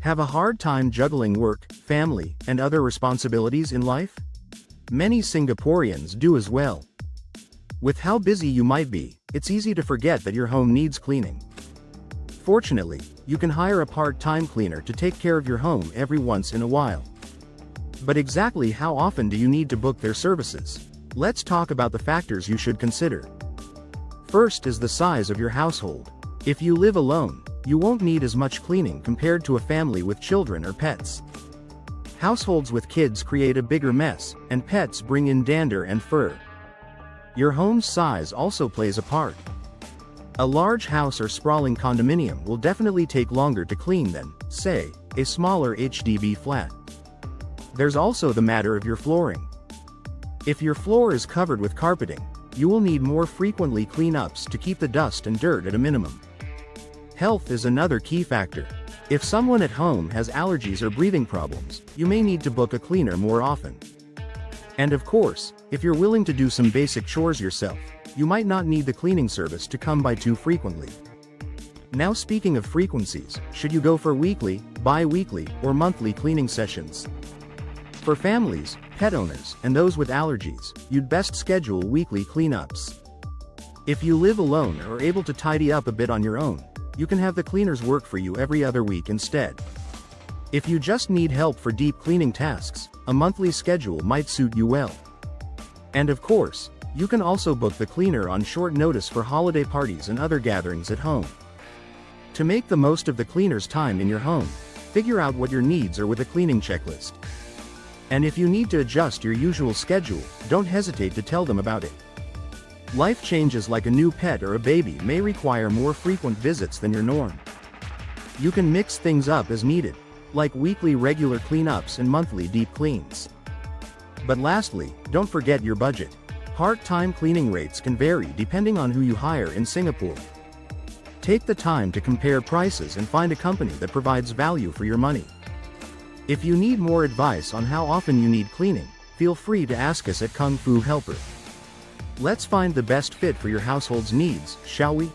Have a hard time juggling work, family, and other responsibilities in life? Many Singaporeans do as well. With how busy you might be, it's easy to forget that your home needs cleaning. Fortunately, you can hire a part-time cleaner to take care of your home every once in a while. But exactly how often do you need to book their services? Let's talk about the factors you should consider. First is the size of your household. If you live alone, you won't need as much cleaning compared to a family with children or pets. Households with kids create a bigger mess, and pets bring in dander and fur. Your home's size also plays a part. A large house or sprawling condominium will definitely take longer to clean than, say, a smaller HDB flat. There's also the matter of your flooring. If your floor is covered with carpeting, you will need more frequently clean-ups to keep the dust and dirt at a minimum. Health is another key factor. If someone at home has allergies or breathing problems, you may need to book a cleaner more often. And of course, if you're willing to do some basic chores yourself, you might not need the cleaning service to come by too frequently. Now, speaking of frequencies, should you go for weekly, bi-weekly, or monthly cleaning sessions? For families, pet owners, and those with allergies, you'd best schedule weekly cleanups. If you live alone or are able to tidy up a bit on your own, you can have the cleaners work for you every other week instead. If you just need help for deep cleaning tasks, a monthly schedule might suit you well. And of course, you can also book the cleaner on short notice for holiday parties and other gatherings at home. To make the most of the cleaner's time in your home, figure out what your needs are with a cleaning checklist. And if you need to adjust your usual schedule, don't hesitate to tell them about it. Life changes like a new pet or a baby may require more frequent visits than your norm. You can mix things up as needed, like weekly regular cleanups and monthly deep cleans. But lastly, don't forget your budget. Part-time cleaning rates can vary depending on who you hire in Singapore. Take the time to compare prices and find a company that provides value for your money. If you need more advice on how often you need cleaning, feel free to ask us at KungFu Helper. Let's find the best fit for your household's needs, shall we?